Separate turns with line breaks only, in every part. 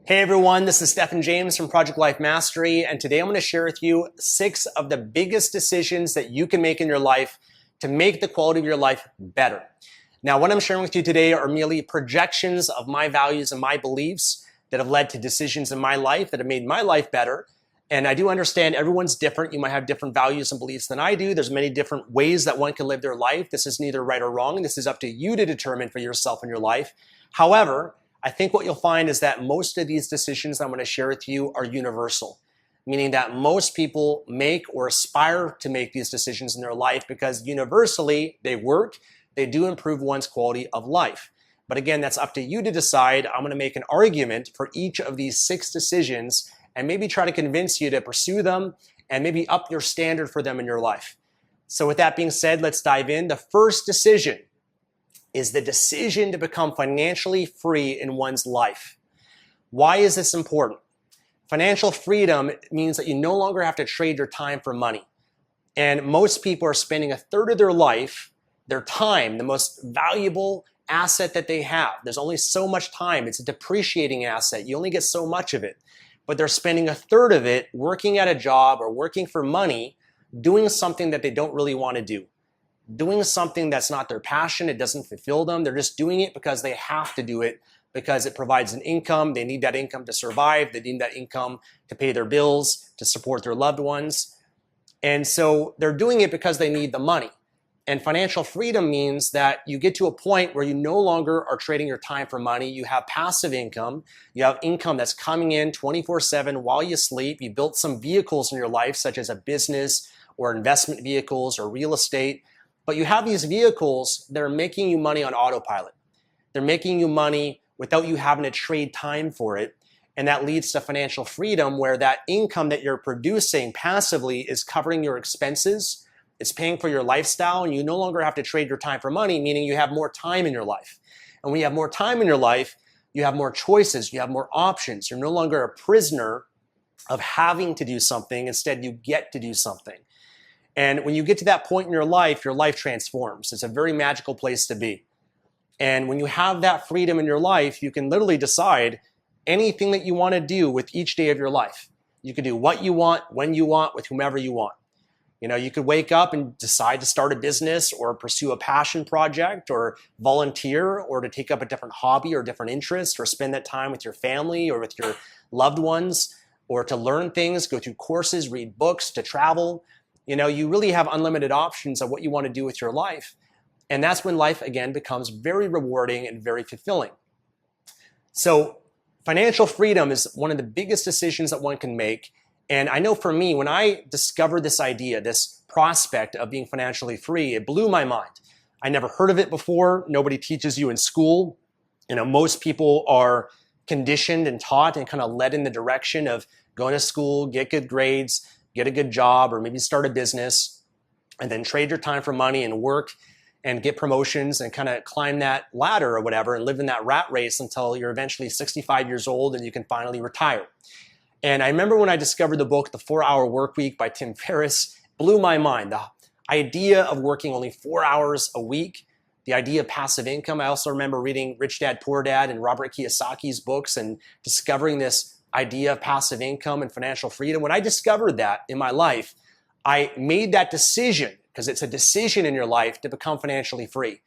Hey everyone, this is Stephen James from Project Life Mastery, and today I'm going to share with you 6 of the biggest decisions that you can make in your life to make the quality of your life better. Now, what I'm sharing with you today are merely projections of my values and my beliefs that have led to decisions in my life that have made my life better. And I do understand everyone's different. You might have different values and beliefs than I do. There's many different ways that one can live their life. This is neither right or wrong. This is up to you to determine for yourself in your life. However, I think what you'll find is that most of these decisions I'm going to share with you are universal, meaning that most people make or aspire to make these decisions in their life because universally they work, they do improve one's quality of life. But again, that's up to you to decide. I'm going to make an argument for each of these 6 decisions and maybe try to convince you to pursue them and maybe up your standard for them in your life. So with that being said, let's dive in. The first decision is the decision to become financially free in one's life. Why is this important? Financial freedom means that you no longer have to trade your time for money. And most people are spending a third of their life, their time, the most valuable asset that they have. There's only so much time. It's a depreciating asset. You only get so much of it. But they're spending a third of it working at a job or working for money, doing something that they don't really want to do. Doing something that's not their passion, it doesn't fulfill them. They're just doing it because they have to do it because it provides an income. They need that income to survive. They need that income to pay their bills, to support their loved ones. And so they're doing it because they need the money. And financial freedom means that you get to a point where you no longer are trading your time for money. You have passive income. You have income that's coming in 24/7 while you sleep. You built some vehicles in your life, such as a business or investment vehicles or real estate. But you have these vehicles that are making you money on autopilot. They're making you money without you having to trade time for it. And that leads to financial freedom where that income that you're producing passively is covering your expenses. It's paying for your lifestyle and you no longer have to trade your time for money, meaning you have more time in your life. And when you have more time in your life, you have more choices, you have more options. You're no longer a prisoner of having to do something. Instead, you get to do something. And when you get to that point in your life transforms. It's a very magical place to be. And when you have that freedom in your life, you can literally decide anything that you want to do with each day of your life. You can do what you want, when you want, with whomever you want. You know, you could wake up and decide to start a business or pursue a passion project or volunteer or to take up a different hobby or different interest or spend that time with your family or with your loved ones or to learn things, go through courses, read books, to travel. You know, you really have unlimited options of what you want to do with your life. And that's when life, again, becomes very rewarding and very fulfilling. So financial freedom is one of the biggest decisions that one can make. And I know for me, when I discovered this idea, this prospect of being financially free, it blew my mind. I never heard of it before. Nobody teaches you in school. You know, most people are conditioned and taught and kind of led in the direction of going to school, get good grades, get a good job, or maybe start a business, and then trade your time for money and work and get promotions and kind of climb that ladder or whatever and live in that rat race until you're eventually 65 years old and you can finally retire. And I remember when I discovered the book, The 4-Hour Workweek by Tim Ferriss, blew my mind. The idea of working only 4 hours a week, the idea of passive income. I also remember reading Rich Dad, Poor Dad and Robert Kiyosaki's books and discovering this idea of passive income and financial freedom. When I discovered that in my life, I made that decision, because it's a decision in your life, to become financially free.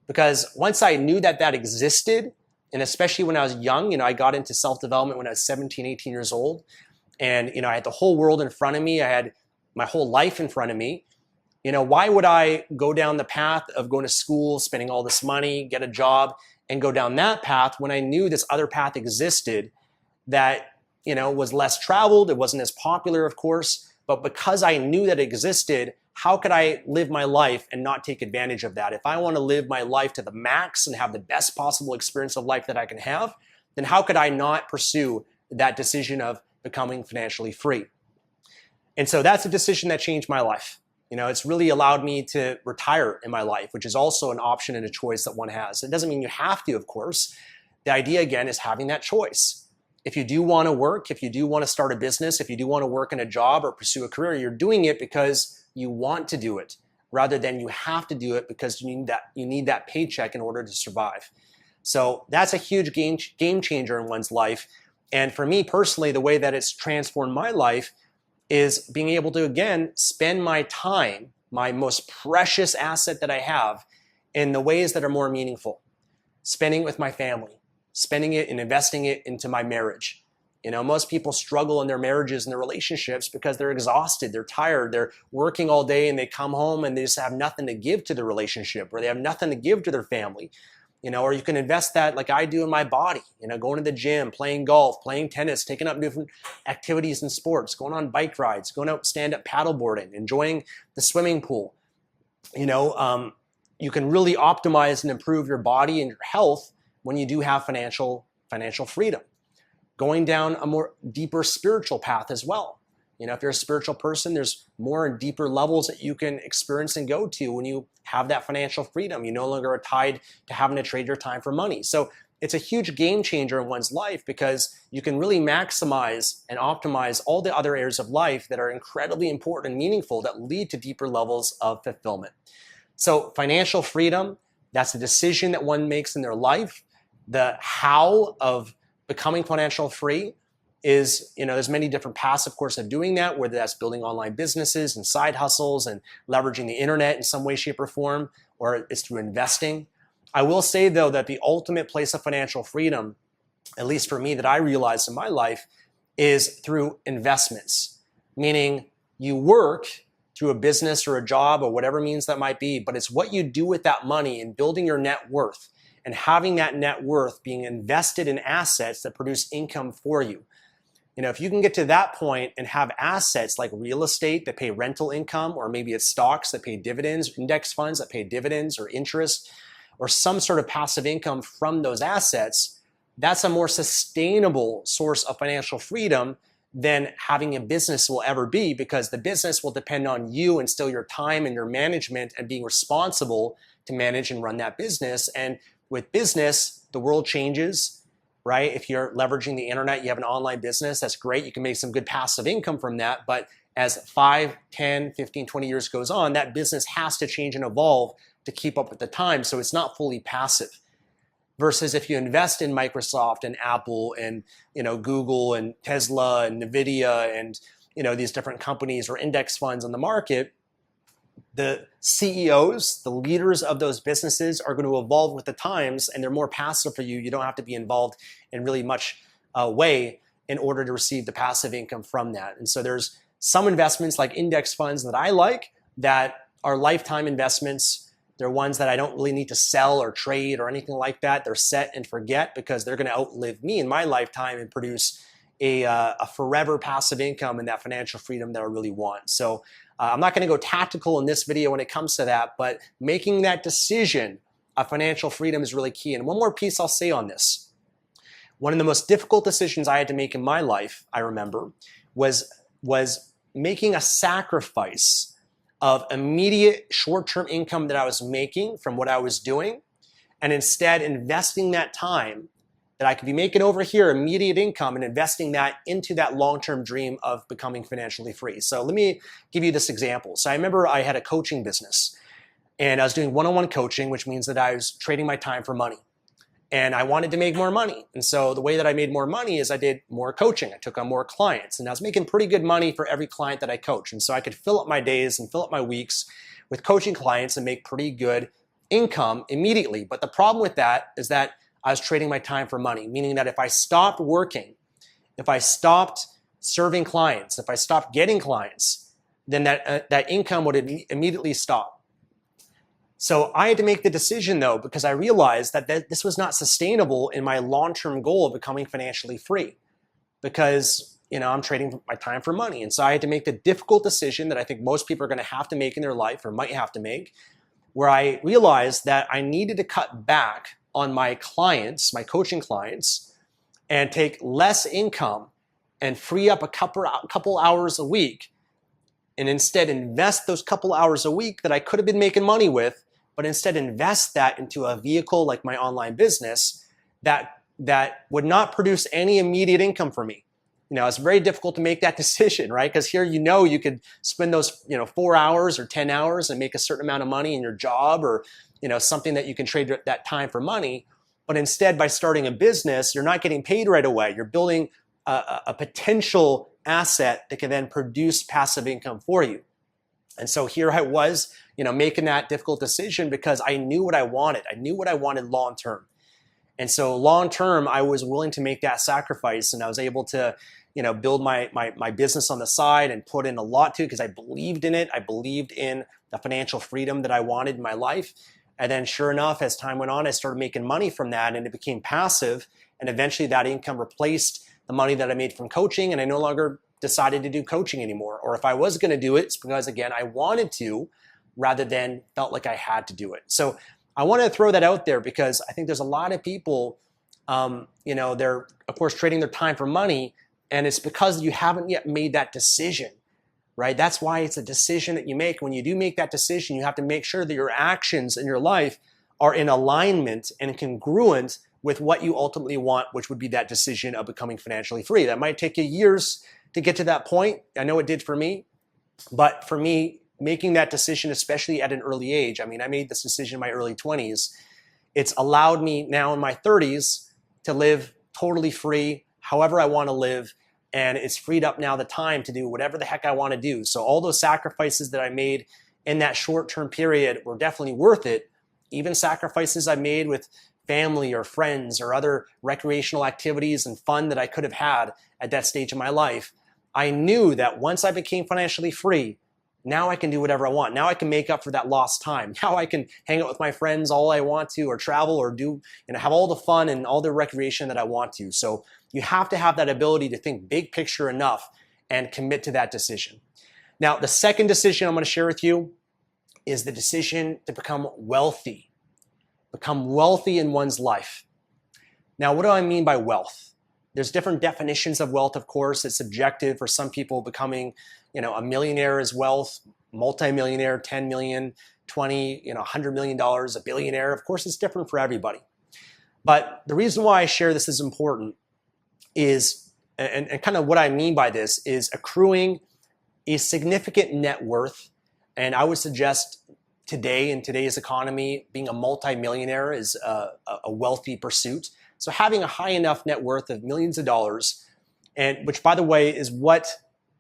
Because once I knew that that existed, and especially when I was young, you know, I got into self-development when I was 17, 18 years old. And, you know, I had the whole world in front of me. I had my whole life in front of me. You know, why would I go down the path of going to school, spending all this money, get a job, and go down that path when I knew this other path existed that, you know, was less traveled. It wasn't as popular, of course, but because I knew that it existed, how could I live my life and not take advantage of that? If I want to live my life to the max and have the best possible experience of life that I can have, then how could I not pursue that decision of becoming financially free? And so that's a decision that changed my life. You know, it's really allowed me to retire in my life, which is also an option and a choice that one has. It doesn't mean you have to, of course. The idea, again, is having that choice. If you do want to work, if you do want to start a business, if you do want to work in a job or pursue a career, you're doing it because you want to do it rather than you have to do it because you need that paycheck in order to survive. So that's a huge game changer in one's life. And for me personally, the way that it's transformed my life is being able to, again, spend my time, my most precious asset that I have, in the ways that are more meaningful. Spending it with my family, spending it and investing it into my marriage. You know, most people struggle in their marriages and their relationships because they're exhausted, they're tired, they're working all day, and they come home and they just have nothing to give to the relationship, or they have nothing to give to their family. You know, or you can invest that like I do in my body, you know, going to the gym, playing golf, playing tennis, taking up different activities and sports, going on bike rides, going out stand-up paddleboarding, enjoying the swimming pool. You know, you can really optimize and improve your body and your health when you do have financial freedom. Going down a more deeper spiritual path as well. You know, if you're a spiritual person, there's more and deeper levels that you can experience and go to when you have that financial freedom. You no longer are tied to having to trade your time for money. So it's a huge game changer in one's life because you can really maximize and optimize all the other areas of life that are incredibly important and meaningful that lead to deeper levels of fulfillment. So financial freedom, that's a decision that one makes in their life. The how of becoming financial free is, you know, there's many different paths, of course, of doing that, whether that's building online businesses and side hustles and leveraging the internet in some way, shape, or form, or it's through investing. I will say, though, that the ultimate place of financial freedom, at least for me, that I realized in my life, is through investments, meaning you work through a business or a job or whatever means that might be, but it's what you do with that money and building your net worth and having that net worth being invested in assets that produce income for you. You know, if you can get to that point and have assets like real estate that pay rental income, or maybe it's stocks that pay dividends, index funds that pay dividends or interest, or some sort of passive income from those assets, that's a more sustainable source of financial freedom than having a business will ever be, because the business will depend on you and still your time and your management and being responsible to manage and run that business. And with business, the world changes, right? If you're leveraging the internet, you have an online business, that's great. You can make some good passive income from that. But as 5, 10, 15, 20 years goes on, that business has to change and evolve to keep up with the times. So it's not fully passive. Versus if you invest in Microsoft and Apple and, you know, Google and Tesla and Nvidia and, you know, these different companies or index funds on the market, the CEOs, the leaders of those businesses are going to evolve with the times, and they're more passive for you. You don't have to be involved in really much way in order to receive the passive income from that. And so there's some investments like index funds that I like that are lifetime investments. They're ones that I don't really need to sell or trade or anything like that. They're set and forget because they're going to outlive me in my lifetime and produce a forever passive income and that financial freedom that I really want. So I'm not going to go tactical in this video when it comes to that, but making that decision of financial freedom is really key. And one more piece I'll say on this. One of the most difficult decisions I had to make in my life, I remember, was making a sacrifice of immediate short-term income that I was making from what I was doing, and instead investing that time that I could be making over here, immediate income, and investing that into that long-term dream of becoming financially free. So let me give you this example. So I remember I had a coaching business, and I was doing one-on-one coaching, which means that I was trading my time for money. And I wanted to make more money. And so the way that I made more money is I did more coaching. I took on more clients, and I was making pretty good money for every client that I coached. And so I could fill up my days and fill up my weeks with coaching clients and make pretty good income immediately. But the problem with that is that I was trading my time for money, meaning that if I stopped working, if I stopped serving clients, if I stopped getting clients, then that income would immediately stop. So I had to make the decision, though, because I realized that this was not sustainable in my long-term goal of becoming financially free, because, you know, I'm trading my time for money. And so I had to make the difficult decision that I think most people are going to have to make in their life or might have to make, where I realized that I needed to cut back on my clients, my coaching clients, and take less income and free up a couple hours a week, and instead invest those couple hours a week that I could have been making money with, but instead invest that into a vehicle like my online business that would not produce any immediate income for me. You know, it's very difficult to make that decision, right? Because here, you know, you could spend those, 4 hours or 10 hours and make a certain amount of money in your job, or, something that you can trade that time for money. But instead, by starting a business, you're not getting paid right away. You're building a potential asset that can then produce passive income for you. And so here I was, making that difficult decision because I knew what I wanted. I knew what I wanted long term. And so long term, I was willing to make that sacrifice, and I was able to, build my business on the side and put in a lot to it because I believed in it. I believed in the financial freedom that I wanted in my life. And then sure enough, as time went on, I started making money from that, and it became passive. And eventually that income replaced the money that I made from coaching, and I no longer decided to do coaching anymore. Or if I was going to do it, it's because, again, I wanted to rather than felt like I had to do it. So I want to throw that out there because I think there's a lot of people, they're, of course, trading their time for money, and it's because you haven't yet made that decision, right? That's why it's a decision that you make. When you do make that decision, you have to make sure that your actions in your life are in alignment and congruent with what you ultimately want, which would be that decision of becoming financially free. That might take you years to get to that point. I know it did for me, but for me, making that decision, especially at an early age, I made this decision in my early 20s. It's allowed me now in my 30s to live totally free, however I want to live, and it's freed up now the time to do whatever the heck I want to do. So all those sacrifices that I made in that short-term period were definitely worth it. Even sacrifices I made with family or friends or other recreational activities and fun that I could have had at that stage of my life. I knew that once I became financially free, now I can do whatever I want. Now I can make up for that lost time. Now I can hang out with my friends all I want to, or travel, or do, have all the fun and all the recreation that I want to. So you have to have that ability to think big picture enough and commit to that decision. Now, the second decision I'm going to share with you is the decision to become wealthy. Become wealthy in one's life. Now, what do I mean by wealth? There's different definitions of wealth, of course. It's subjective. For some people, becoming, a millionaire is wealth, multimillionaire, 10 million, 20, $100 million, a billionaire. Of course, it's different for everybody. But the reason why I share this is important is, and kind of what I mean by this is accruing a significant net worth. And I would suggest today, in today's economy, being a multimillionaire is a wealthy pursuit. So having a high enough net worth of millions of dollars, and which, by the way, is what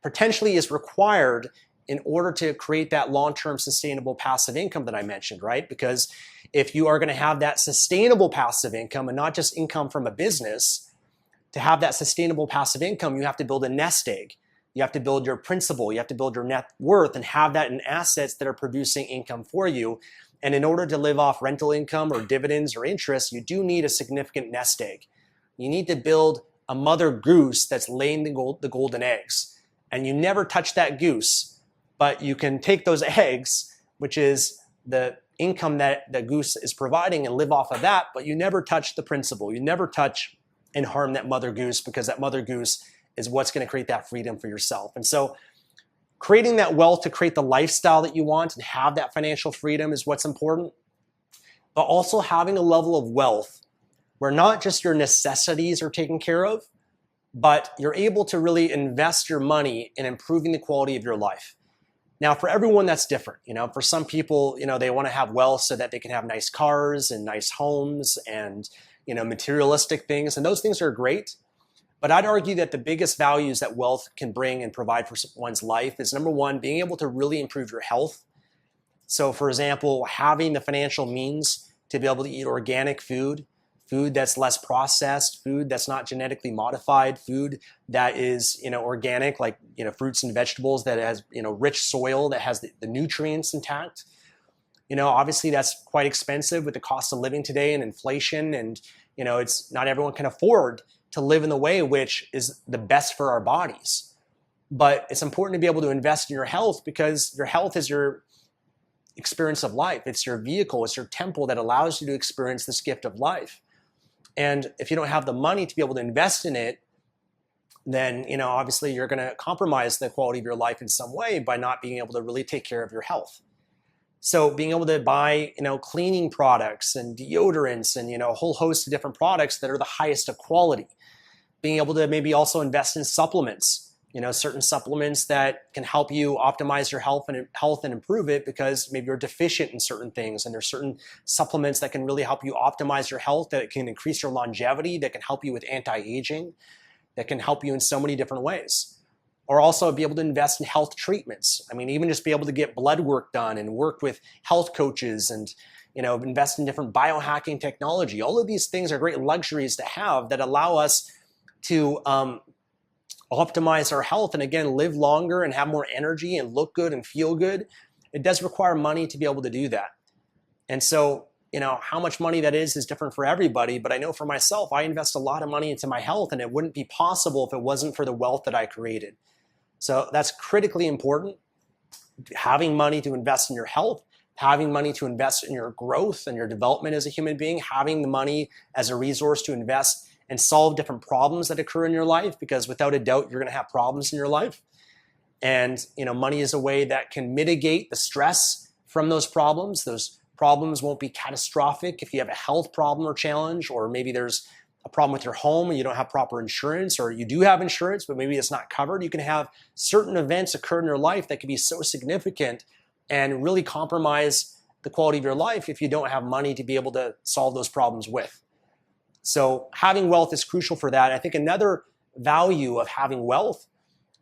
potentially is required in order to create that long-term sustainable passive income that I mentioned, right? Because if you are going to have that sustainable passive income and not just income from a business, to have that sustainable passive income, you have to build a nest egg. You have to build your principal, you have to build your net worth and have that in assets that are producing income for you. And in order to live off rental income or dividends or interest, you do need a significant nest egg. You need to build a mother goose that's laying the golden eggs. And you never touch that goose, but you can take those eggs, which is the income that the goose is providing, and live off of that, but you never touch the principal. You never touch and harm that mother goose, because that mother goose is what's going to create that freedom for yourself. And so creating that wealth to create the lifestyle that you want and have that financial freedom is what's important, but also having a level of wealth where not just your necessities are taken care of, but you're able to really invest your money in improving the quality of your life. Now, for everyone, that's different. For some people, they want to have wealth so that they can have nice cars and nice homes and, materialistic things. And those things are great. But I'd argue that the biggest values that wealth can bring and provide for one's life is, number one, being able to really improve your health. So, for example, having the financial means to be able to eat organic food, food that's less processed, food that's not genetically modified, food that is, organic, like, fruits and vegetables that has, rich soil that has the nutrients intact. Obviously that's quite expensive with the cost of living today and inflation, and, it's not everyone can afford to live in the way which is the best for our bodies. But it's important to be able to invest in your health, because your health is your experience of life. It's your vehicle, it's your temple that allows you to experience this gift of life. And if you don't have the money to be able to invest in it, then, obviously you're going to compromise the quality of your life in some way by not being able to really take care of your health. So being able to buy, cleaning products and deodorants and, a whole host of different products that are the highest of quality. Being able to maybe also invest in supplements, certain supplements that can help you optimize your health and improve it because maybe you're deficient in certain things. And there's certain supplements that can really help you optimize your health, that can increase your longevity, that can help you with anti-aging, that can help you in so many different ways. Or also be able to invest in health treatments. I mean, even just be able to get blood work done and work with health coaches and invest in different biohacking technology. All of these things are great luxuries to have that allow us to optimize our health and again, live longer and have more energy and look good and feel good. It does require money to be able to do that. And so, how much money that is different for everybody. But I know for myself, I invest a lot of money into my health and it wouldn't be possible if it wasn't for the wealth that I created. So that's critically important. Having money to invest in your health, having money to invest in your growth and your development as a human being, having the money as a resource to invest and solve different problems that occur in your life, because without a doubt, you're going to have problems in your life. And, money is a way that can mitigate the stress from those problems. Those problems won't be catastrophic if you have a health problem or challenge, or maybe there's a problem with your home and you don't have proper insurance, or you do have insurance, but maybe it's not covered. You can have certain events occur in your life that can be so significant and really compromise the quality of your life if you don't have money to be able to solve those problems with. So having wealth is crucial for that. I think another value of having wealth,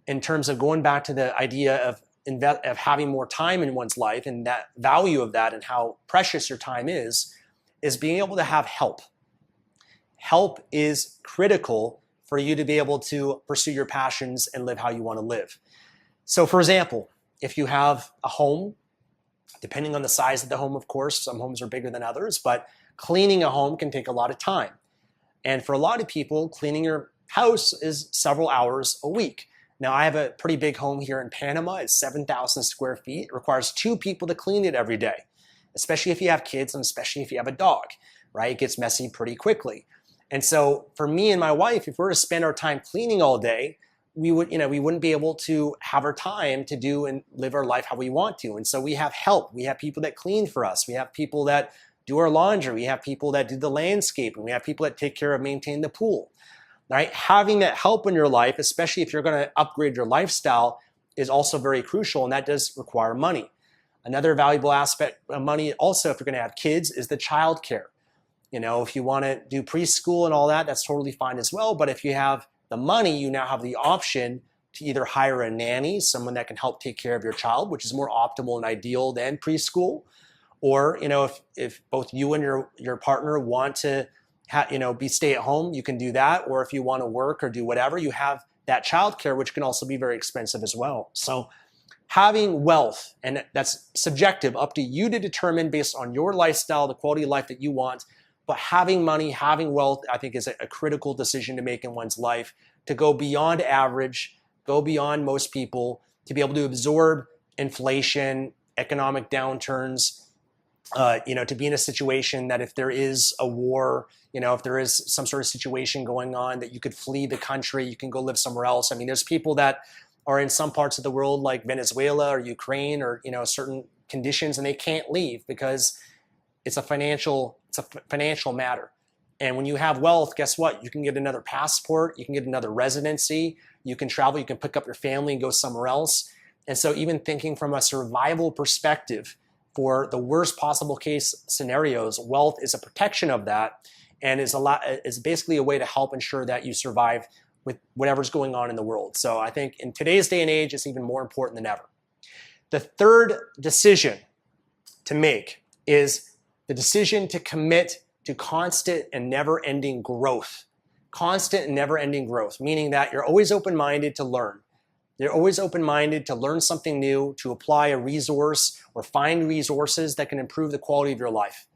in terms of going back to the idea of having more time in one's life and that value of that and how precious your time is being able to have help. Help is critical for you to be able to pursue your passions and live how you want to live. So for example, if you have a home, depending on the size of the home, of course, some homes are bigger than others, but cleaning a home can take a lot of time. And for a lot of people, cleaning your house is several hours a week. Now, I have a pretty big home here in Panama. It's 7,000 square feet. It requires 2 people to clean it every day, especially if you have kids and especially if you have a dog, right? It gets messy pretty quickly. And so for me and my wife, if we were to spend our time cleaning all day, we wouldn't be able to have our time to do and live our life how we want to. And so we have help. We have people that clean for us. We have people that do our laundry. We have people that do the landscaping. We have people that take care of maintain the pool. Right? Having that help in your life, especially if you're going to upgrade your lifestyle, is also very crucial, and that does require money. Another valuable aspect of money also, if you're going to have kids, is the child care. If you want to do preschool and all that, that's totally fine as well. But if you have the money, you now have the option to either hire a nanny, someone that can help take care of your child, which is more optimal and ideal than preschool. Or, if both you and your partner want to be stay at home, you can do that. Or if you want to work or do whatever, you have that childcare, which can also be very expensive as well. So having wealth, and that's subjective, up to you to determine based on your lifestyle, the quality of life that you want. But having money, having wealth, I think is a critical decision to make in one's life, to go beyond average, go beyond most people, to be able to absorb inflation, economic downturns, to be in a situation that if there is a war, if there is some sort of situation going on, that you could flee the country, you can go live somewhere else. I mean, there's people that are in some parts of the world like Venezuela or Ukraine or, certain conditions, and they can't leave because it's a financial matter. And when you have wealth, guess what? You can get another passport, you can get another residency, you can travel, you can pick up your family and go somewhere else. And so even thinking from a survival perspective, for the worst possible case scenarios, wealth is a protection of that, and is basically a way to help ensure that you survive with whatever's going on in the world. So I think in today's day and age, it's even more important than ever. The third decision to make is the decision to commit to constant and never-ending growth. Constant and never-ending growth, meaning that you're always open-minded to learn. You're always open-minded to learn something new, to apply a resource or find resources that can improve the quality of your life.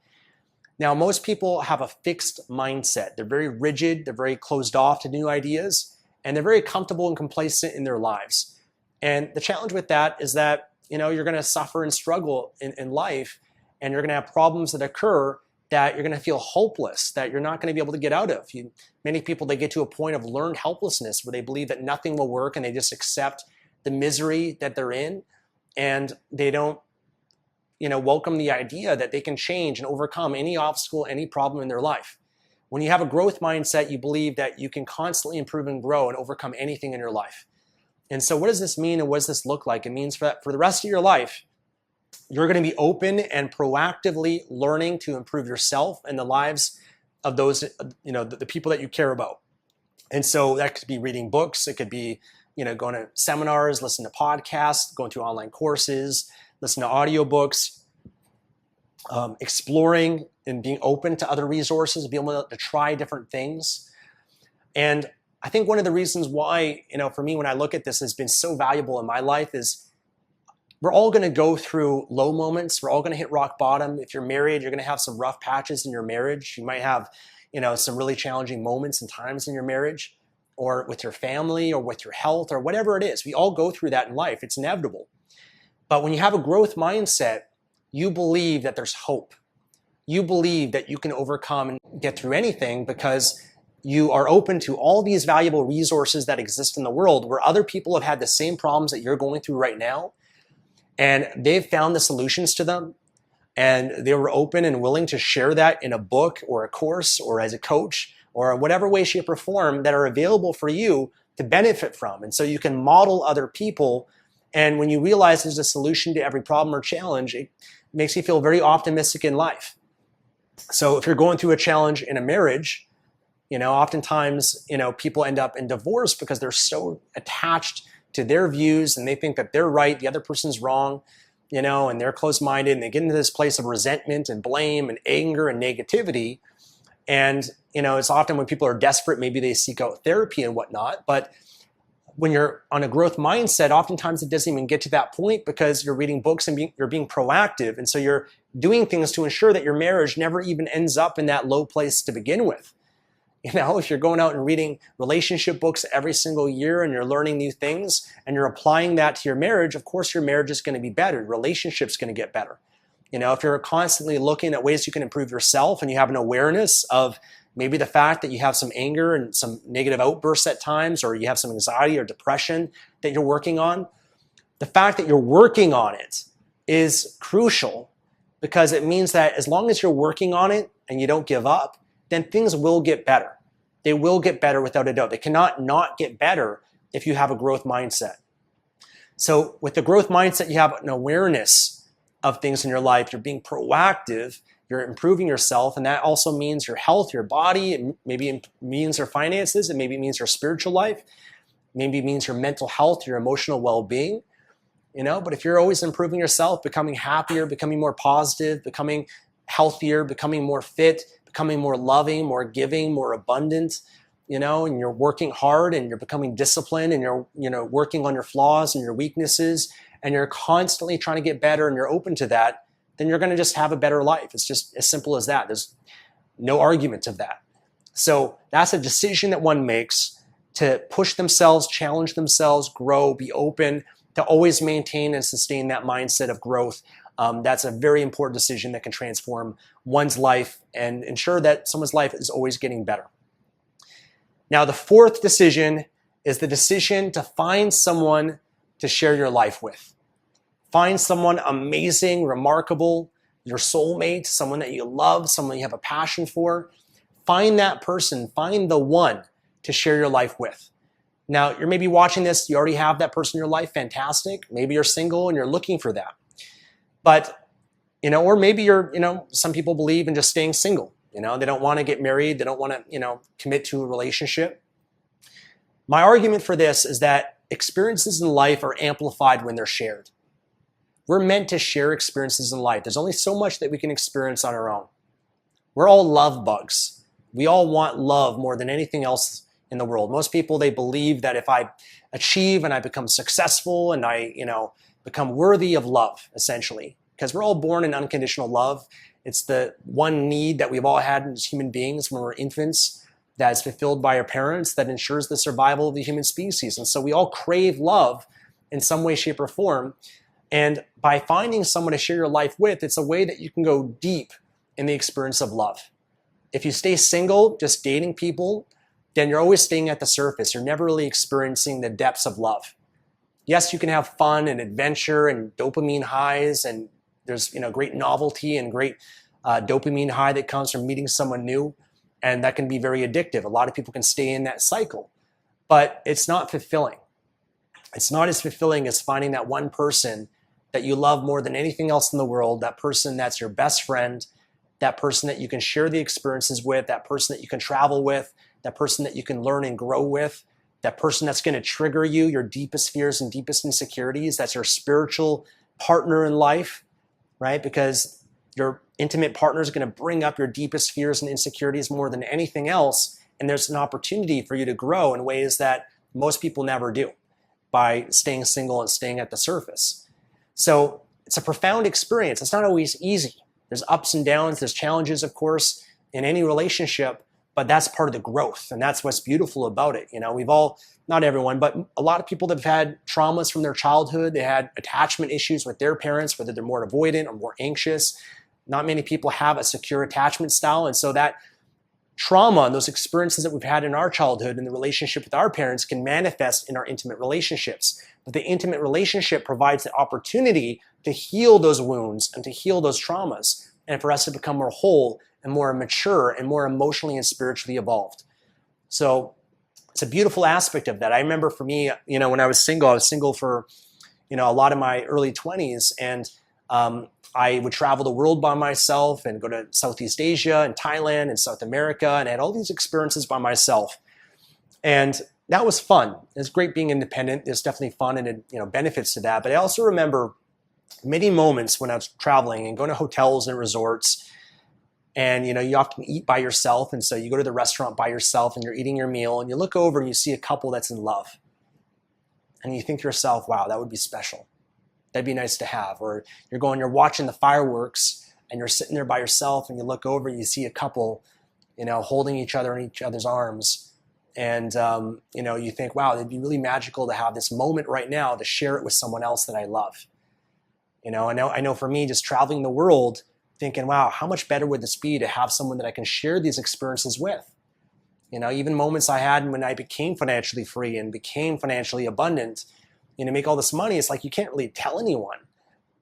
Now, most people have a fixed mindset. They're very rigid, they're very closed off to new ideas, and they're very comfortable and complacent in their lives. And the challenge with that is that, you're going to suffer and struggle in life, and you're going to have problems that occur that you're going to feel hopeless, that you're not going to be able to get out of. Many people, they get to a point of learned helplessness where they believe that nothing will work and they just accept the misery that they're in, and they don't, welcome the idea that they can change and overcome any obstacle, any problem in their life. When you have a growth mindset, you believe that you can constantly improve and grow and overcome anything in your life. And so what does this mean and what does this look like? It means that for the rest of your life, you're going to be open and proactively learning to improve yourself and the lives of those, the people that you care about. And so that could be reading books. It could be, going to seminars, listening to podcasts, going to online courses, listening to audiobooks, exploring and being open to other resources, being able to try different things. And I think one of the reasons why, for me, when I look at this, has been so valuable in my life is we're all going to go through low moments. We're all going to hit rock bottom. If you're married, you're going to have some rough patches in your marriage. You might have, some really challenging moments and times in your marriage, or with your family, or with your health, or whatever it is. We all go through that in life. It's inevitable. But when you have a growth mindset, you believe that there's hope. You believe that you can overcome and get through anything because you are open to all these valuable resources that exist in the world where other people have had the same problems that you're going through right now, and they've found the solutions to them, and they were open and willing to share that in a book or a course or as a coach or whatever way, shape, or form that are available for you to benefit from. And so you can model other people. And when you realize there's a solution to every problem or challenge, it makes you feel very optimistic in life. So if you're going through a challenge in a marriage, oftentimes, people end up in divorce because they're so attached to their views and they think that they're right, the other person's wrong, and they're closed-minded, and they get into this place of resentment and blame and anger and negativity. And, it's often when people are desperate, maybe they seek out therapy and whatnot. But when you're on a growth mindset, oftentimes it doesn't even get to that point because you're reading books and you're being proactive. And so you're doing things to ensure that your marriage never even ends up in that low place to begin with. If you're going out and reading relationship books every single year and you're learning new things and you're applying that to your marriage, of course your marriage is going to be better. Your relationship's going to get better. If you're constantly looking at ways you can improve yourself and you have an awareness of maybe the fact that you have some anger and some negative outbursts at times, or you have some anxiety or depression that you're working on, the fact that you're working on it is crucial, because it means that as long as you're working on it and you don't give up, then things will get better. They will get better without a doubt. They cannot not get better if you have a growth mindset. So with the growth mindset, you have an awareness of things in your life. You're being proactive. You're improving yourself. And that also means your health, your body. It maybe means your finances. It maybe means your spiritual life. Maybe it means your mental health, your emotional well-being. But if you're always improving yourself, becoming happier, becoming more positive, becoming healthier, becoming more fit, becoming more loving, more giving, more abundant, and you're working hard and you're becoming disciplined and you're, working on your flaws and your weaknesses, and you're constantly trying to get better and you're open to that, then you're going to just have a better life. It's just as simple as that. There's no argument of that. So that's a decision that one makes to push themselves, challenge themselves, grow, be open, to always maintain and sustain that mindset of growth. That's a very important decision that can transform one's life and ensure that someone's life is always getting better. Now, the fourth decision is the decision to find someone to share your life with. Find someone amazing, remarkable, your soulmate, someone that you love, someone you have a passion for. Find that person, find the one to share your life with. Now, you're maybe watching this, you already have that person in your life, fantastic. Maybe you're single and you're looking for that. But, or maybe you're, some people believe in just staying single. They don't want to get married. They don't want to, commit to a relationship. My argument for this is that experiences in life are amplified when they're shared. We're meant to share experiences in life. There's only so much that we can experience on our own. We're all love bugs. We all want love more than anything else in the world. Most people, they believe that if I achieve and I become successful and I, become worthy of love, essentially, because we're all born in unconditional love. It's the one need that we've all had as human beings when we're infants that is fulfilled by our parents that ensures the survival of the human species. And so we all crave love in some way, shape, or form. And by finding someone to share your life with, it's a way that you can go deep in the experience of love. If you stay single, just dating people, then you're always staying at the surface. You're never really experiencing the depths of love. Yes, you can have fun and adventure and dopamine highs, and there's great novelty and great dopamine high that comes from meeting someone new, and that can be very addictive. A lot of people can stay in that cycle, but it's not fulfilling. It's not as fulfilling as finding that one person that you love more than anything else in the world, that person that's your best friend, that person that you can share the experiences with, that person that you can travel with, that person that you can learn and grow with, that person that's going to trigger you, your deepest fears and deepest insecurities. That's your spiritual partner in life, right? Because your intimate partner is going to bring up your deepest fears and insecurities more than anything else. And there's an opportunity for you to grow in ways that most people never do by staying single and staying at the surface. So it's a profound experience. It's not always easy. There's ups and downs. There's challenges, of course, in any relationship, but that's part of the growth. And that's what's beautiful about it. You know, we've all, not everyone, but a lot of people that have had traumas from their childhood. They had attachment issues with their parents, whether they're more avoidant or more anxious. Not many people have a secure attachment style. And so that trauma and those experiences that we've had in our childhood and the relationship with our parents can manifest in our intimate relationships. But the intimate relationship provides the opportunity to heal those wounds and to heal those traumas, and for us to become more whole and more mature and more emotionally and spiritually evolved. So it's a beautiful aspect of that. I remember for me, you know, when I was single for, you know, a lot of my early 20s, and I would travel the world by myself and go to Southeast Asia and Thailand and South America, and I had all these experiences by myself. And that was fun. It's great being independent. There's definitely fun and, you know, benefits to that. But I also remember many moments when I was traveling and going to hotels and resorts, and, you know, you often eat by yourself. And so you go to the restaurant by yourself and you're eating your meal, and you look over and you see a couple that's in love. And you think to yourself, wow, that would be special. That'd be nice to have. Or you're watching the fireworks and you're sitting there by yourself, and you look over and you see a couple, you know, holding each other in each other's arms. And, you know, you think, wow, it'd be really magical to have this moment right now to share it with someone else that I love. You know, I know for me, just traveling the world, thinking, wow, how much better would this be to have someone that I can share these experiences with? You know, even moments I had when I became financially free and became financially abundant, you know, make all this money, it's like you can't really tell anyone.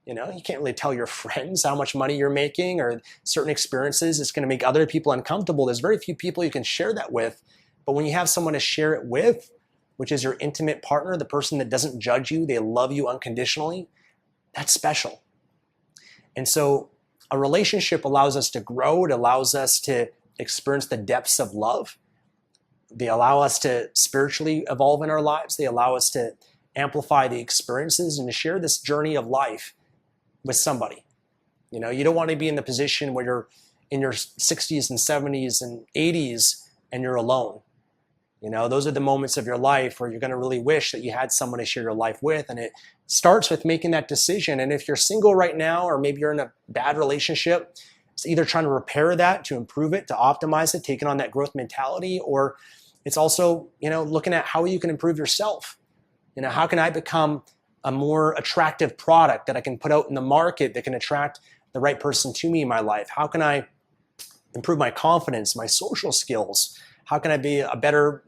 You know, you can't really tell your friends how much money you're making or certain experiences. It's going to make other people uncomfortable. There's very few people you can share that with. But when you have someone to share it with, which is your intimate partner, the person that doesn't judge you, they love you unconditionally, that's special. And so a relationship allows us to grow. It allows us to experience the depths of love. They allow us to spiritually evolve in our lives. They allow us to amplify the experiences and to share this journey of life with somebody. You know, you don't want to be in the position where you're in your 60s and 70s and 80s and you're alone. You know, those are the moments of your life where you're going to really wish that you had someone to share your life with. And it starts with making that decision. And if you're single right now, or maybe you're in a bad relationship, it's either trying to repair that, to improve it, to optimize it, taking on that growth mentality, or it's also, you know, looking at how you can improve yourself. You know, how can I become a more attractive product that I can put out in the market that can attract the right person to me in my life? How can I improve my confidence, my social skills? How can I be a better,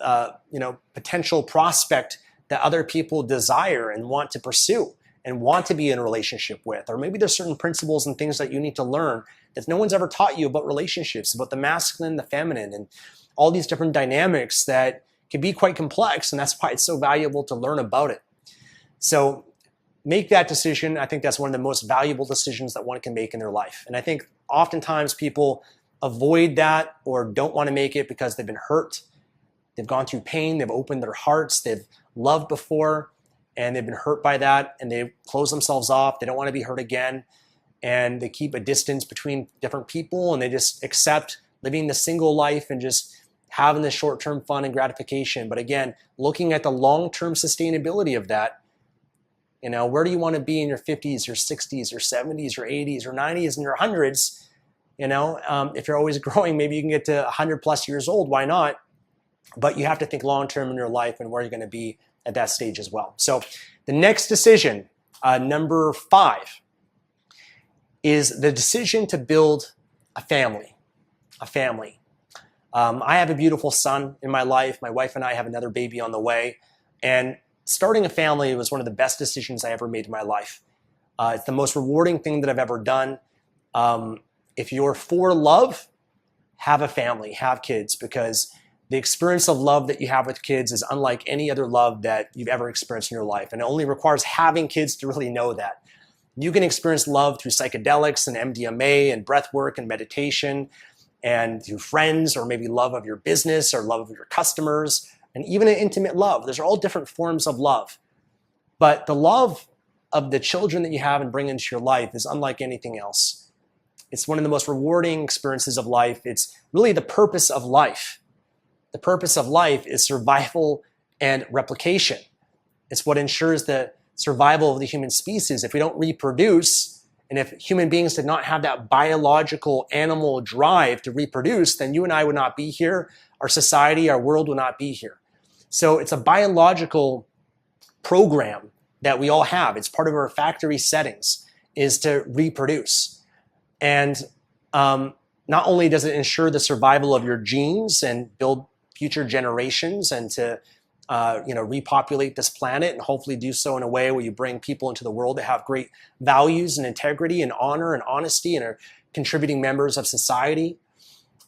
you know, potential prospect that other people desire and want to pursue and want to be in a relationship with? Or maybe there's certain principles and things that you need to learn that no one's ever taught you about relationships, about the masculine, the feminine, and all these different dynamics that can be quite complex, and that's why it's so valuable to learn about it. So make that decision. I think that's one of the most valuable decisions that one can make in their life. And I think oftentimes people avoid that or don't want to make it because they've been hurt. They've gone through pain. They've opened their hearts. They've loved before, and they've been hurt by that, and they close themselves off. They don't want to be hurt again, and they keep a distance between different people, and they just accept living the single life and just having the short-term fun and gratification. But again, looking at the long-term sustainability of that, you know, where do you want to be in your 50s, your 60s, your 70s, your 80s, your 90s, and your 100s? You know, if you're always growing, maybe you can get to 100 plus years old. Why not? But you have to think long-term in your life and where you're going to be at that stage as well. So the next decision, number 5, is the decision to build a family. I have a beautiful son in my life. My wife and I have another baby on the way. And starting a family was one of the best decisions I ever made in my life. It's the most rewarding thing that I've ever done. If you're for love, have a family, have kids, because The experience of love that you have with kids is unlike any other love that you've ever experienced in your life. And it only requires having kids to really know that. You can experience love through psychedelics and MDMA and breath work and meditation, and through friends, or maybe love of your business or love of your customers, and even an intimate love. Those are all different forms of love. But the love of the children that you have and bring into your life is unlike anything else. It's one of the most rewarding experiences of life. It's really the purpose of life. The purpose of life is survival and replication. It's what ensures the survival of the human species. If we don't reproduce, and if human beings did not have that biological animal drive to reproduce, then you and I would not be here. Our society, our world would not be here. So it's a biological program that we all have. It's part of our factory settings, is to reproduce. And not only does it ensure the survival of your genes and build future generations and to repopulate this planet, and hopefully do so in a way where you bring people into the world that have great values and integrity and honor and honesty and are contributing members of society.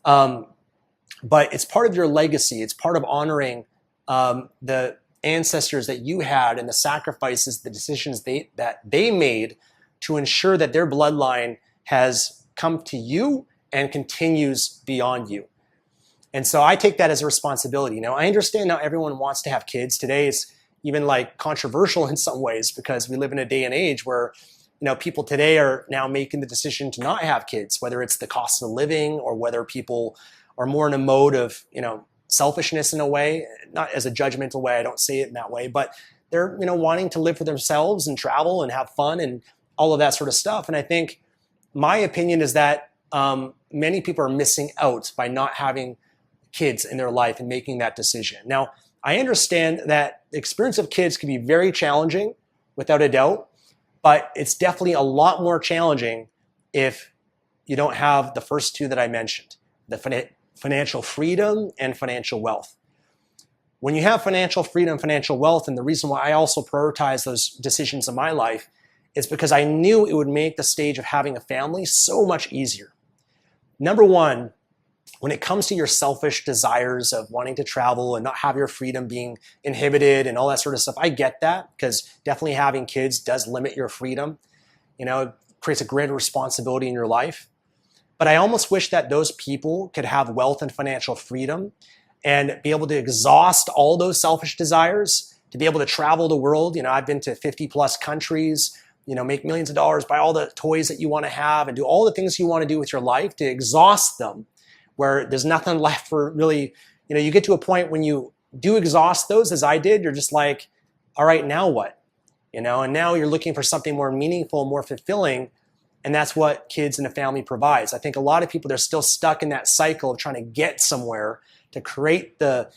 But it's part of your legacy. It's part of honoring the ancestors that you had and the sacrifices, the decisions that they made to ensure that their bloodline has come to you and continues beyond you. And so I take that as a responsibility. Now, I understand not everyone wants to have kids. Today it's even like controversial in some ways, because we live in a day and age where, people today are now making the decision to not have kids, whether it's the cost of living or whether people are more in a mode of, selfishness in a way, not as a judgmental way. I don't say it in that way, but they're, wanting to live for themselves and travel and have fun and all of that sort of stuff. And I think my opinion is that many people are missing out by not having kids in their life and making that decision. Now, I understand that the experience of kids can be very challenging, without a doubt, but it's definitely a lot more challenging if you don't have the first two that I mentioned, the financial freedom and financial wealth. When you have financial freedom, financial wealth, and the reason why I also prioritize those decisions in my life is because I knew it would make the stage of having a family so much easier. Number one, when it comes to your selfish desires of wanting to travel and not have your freedom being inhibited and all that sort of stuff, I get that, because definitely having kids does limit your freedom. It creates a greater responsibility in your life. But I almost wish that those people could have wealth and financial freedom and be able to exhaust all those selfish desires, to be able to travel the world. I've been to 50 plus countries, make millions of dollars, buy all the toys that you want to have, and do all the things you want to do with your life, to exhaust them, where there's nothing left for really, you get to a point when you do exhaust those, as I did, you're just like, all right, now what? And now you're looking for something more meaningful, more fulfilling. And that's what kids and a family provides. I think a lot of people, they're still stuck in that cycle of trying to get somewhere to create the,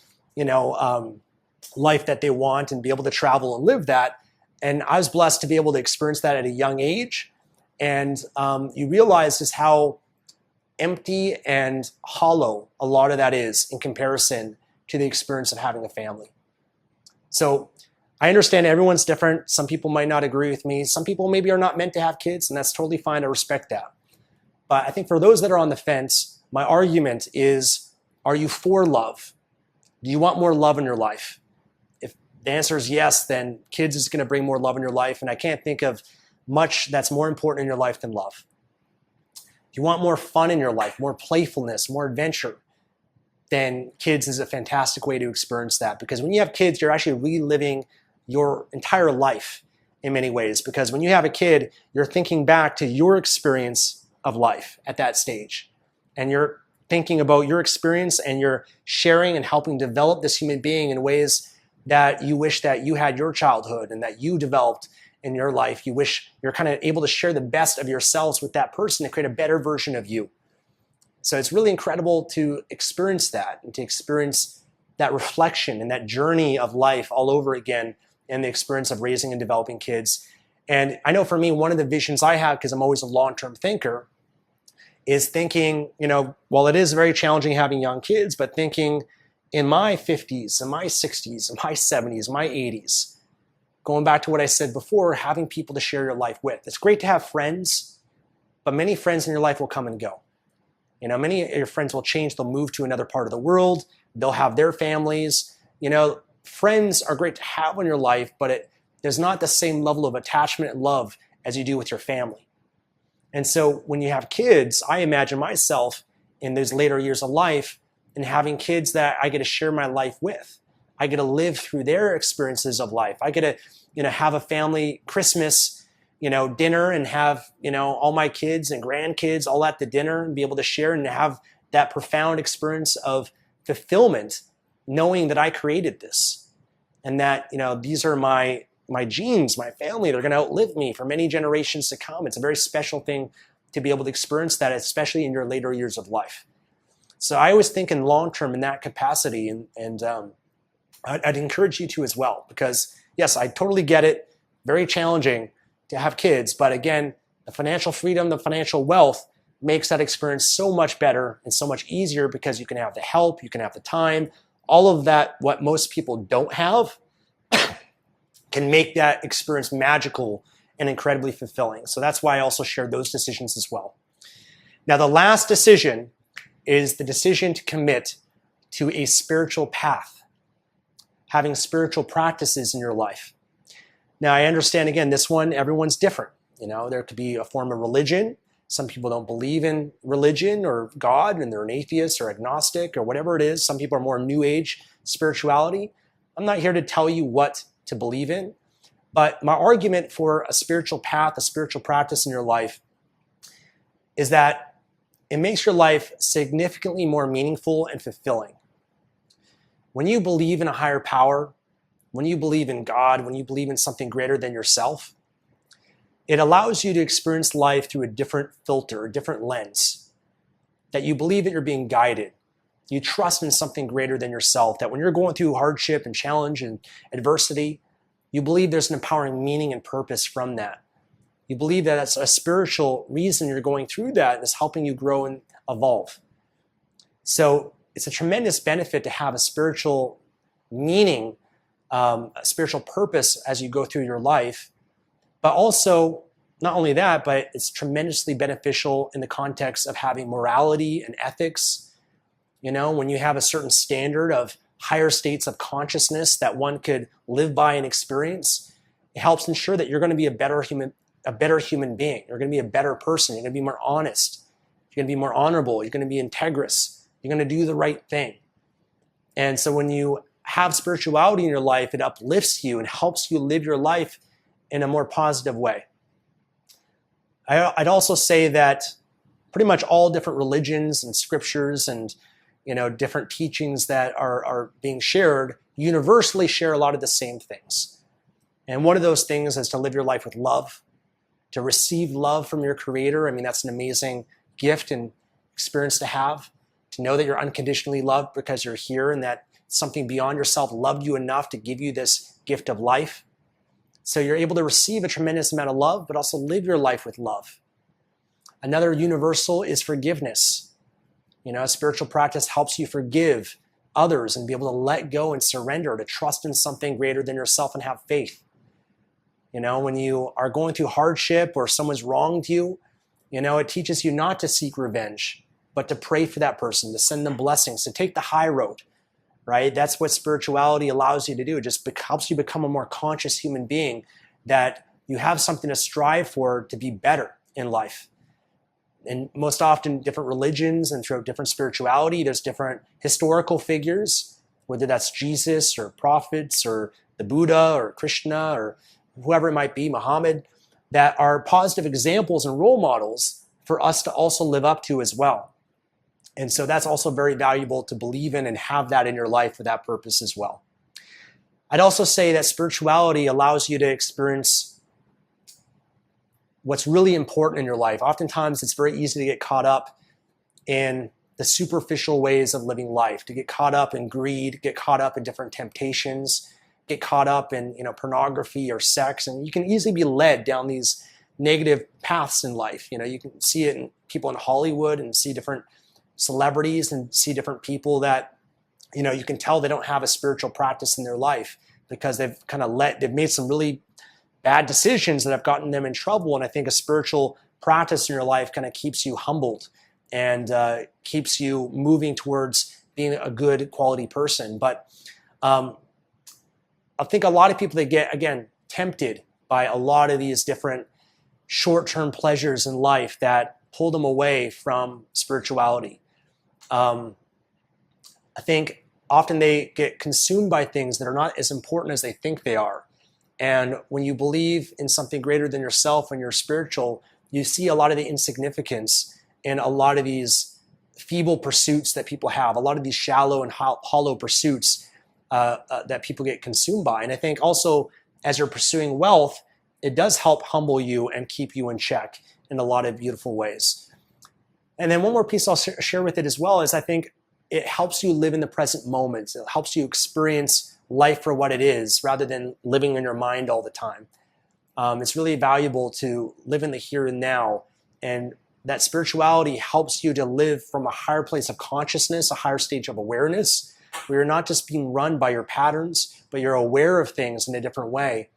life that they want and be able to travel and live that. And I was blessed to be able to experience that at a young age. And you realize just how empty and hollow a lot of that is in comparison to the experience of having a family. So I understand everyone's different. Some people might not agree with me. Some people maybe are not meant to have kids, and that's totally fine. I respect that. But I think for those that are on the fence, my argument is, are you for love? Do you want more love in your life? If the answer is yes, then kids is going to bring more love in your life, and I can't think of much that's more important in your life than love. If you want more fun in your life, more playfulness, more adventure, then kids is a fantastic way to experience that. Because when you have kids, you're actually reliving your entire life in many ways. Because when you have a kid, you're thinking back to your experience of life at that stage. And you're thinking about your experience, and you're sharing and helping develop this human being in ways that you wish that you had your childhood and that you developed in your life. You wish you're kind of able to share the best of yourselves with that person to create a better version of you. So it's really incredible to experience that and to experience that reflection and that journey of life all over again, and the experience of raising and developing kids. And I know for me, one of the visions I have, because I'm always a long-term thinker, is thinking, while it is very challenging having young kids, but thinking in my 50s, in my 60s, in my 70s, my 80s, going back to what I said before, having people to share your life with. It's great to have friends, but many friends in your life will come and go. Many of your friends will change. They'll move to another part of the world. They'll have their families. Friends are great to have in your life, but there's not the same level of attachment and love as you do with your family. And so when you have kids, I imagine myself in those later years of life and having kids that I get to share my life with. I get to live through their experiences of life. I get to, have a family Christmas, dinner and have, all my kids and grandkids all at the dinner and be able to share and have that profound experience of fulfillment, knowing that I created this and that, these are my genes, my family, they're going to outlive me for many generations to come. It's a very special thing to be able to experience that, especially in your later years of life. So I always think in long term in that capacity, and I'd encourage you to as well, because yes, I totally get it. Very challenging to have kids, but again, the financial freedom, the financial wealth makes that experience so much better and so much easier because you can have the help, you can have the time, all of that, what most people don't have, can make that experience magical and incredibly fulfilling. So that's why I also share those decisions as well. Now, the last decision is the decision to commit to a spiritual path, having spiritual practices in your life. Now, I understand, again, this one, everyone's different. There could be a form of religion. Some people don't believe in religion or God, and they're an atheist or agnostic or whatever it is. Some people are more New Age spirituality. I'm not here to tell you what to believe in, but my argument for a spiritual path, a spiritual practice in your life is that it makes your life significantly more meaningful and fulfilling. When you believe in a higher power, when you believe in God, when you believe in something greater than yourself, it allows you to experience life through a different filter, a different lens, that you believe that you're being guided. You trust in something greater than yourself, that when you're going through hardship and challenge and adversity, you believe there's an empowering meaning and purpose from that. You believe that it's a spiritual reason you're going through that and it's helping you grow and evolve. So it's a tremendous benefit to have a spiritual meaning, a spiritual purpose as you go through your life. But also, not only that, but it's tremendously beneficial in the context of having morality and ethics. When you have a certain standard of higher states of consciousness that one could live by and experience, it helps ensure that you're going to be a better human being. You're going to be a better person. You're going to be more honest. You're going to be more honorable. You're going to be integrous. You're going to do the right thing. And so when you have spirituality in your life, it uplifts you and helps you live your life in a more positive way. I'd also say that pretty much all different religions and scriptures and different teachings that are being shared universally share a lot of the same things. And one of those things is to live your life with love, to receive love from your Creator. I mean, that's an amazing gift and experience to have, to know that you're unconditionally loved because you're here and that something beyond yourself loved you enough to give you this gift of life. So you're able to receive a tremendous amount of love, but also live your life with love. Another universal is forgiveness. A spiritual practice helps you forgive others and be able to let go and surrender, to trust in something greater than yourself and have faith. When you are going through hardship or someone's wronged you, it teaches you not to seek revenge, but to pray for that person, to send them blessings, to take the high road, right? That's what spirituality allows you to do. It just helps you become a more conscious human being, that you have something to strive for to be better in life. And most often different religions and throughout different spirituality, there's different historical figures, whether that's Jesus or prophets or the Buddha or Krishna or whoever it might be, Muhammad, that are positive examples and role models for us to also live up to as well. And so that's also very valuable to believe in and have that in your life for that purpose as well. I'd also say that spirituality allows you to experience what's really important in your life. Oftentimes, it's very easy to get caught up in the superficial ways of living life, to get caught up in greed, get caught up in different temptations, get caught up in pornography or sex, and you can easily be led down these negative paths in life. You can see it in people in Hollywood and see different celebrities and see different people that you can tell they don't have a spiritual practice in their life because they've made some really bad decisions that have gotten them in trouble. And I think a spiritual practice in your life kind of keeps you humbled and keeps you moving towards being a good quality person. But I think a lot of people, they get, again, tempted by a lot of these different short-term pleasures in life that pull them away from spirituality. I think often they get consumed by things that are not as important as they think they are. And when you believe in something greater than yourself, when you're spiritual, you see a lot of the insignificance in a lot of these feeble pursuits that people have, a lot of these shallow and hollow pursuits that people get consumed by. And I think also, as you're pursuing wealth, it does help humble you and keep you in check in a lot of beautiful ways. And then one more piece I'll share with it as well is I think it helps you live in the present moment. It helps you experience life for what it is rather than living in your mind all the time. It's really valuable to live in the here and now, and that spirituality helps you to live from a higher place of consciousness, a higher stage of awareness, where you're not just being run by your patterns, but you're aware of things in a different way.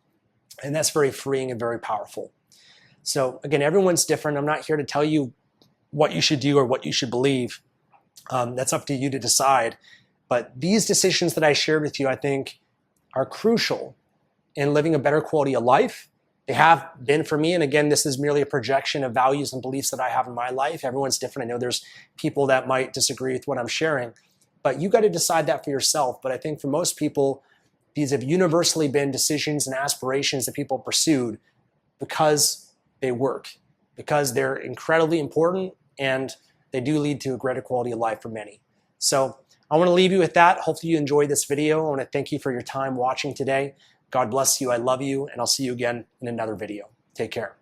And that's very freeing and very powerful. So again, everyone's different. I'm not here to tell you what you should do or what you should believe. That's up to you to decide. But these decisions that I shared with you, I think, are crucial in living a better quality of life. They have been for me. And again, this is merely a projection of values and beliefs that I have in my life. Everyone's different. I know there's people that might disagree with what I'm sharing, but you got to decide that for yourself. But I think for most people, these have universally been decisions and aspirations that people pursued because they work, because they're incredibly important, and they do lead to a greater quality of life for many. So I want to leave you with that. Hopefully you enjoyed this video. I want to thank you for your time watching today. God bless you. I love you, and I'll see you again in another video. Take care.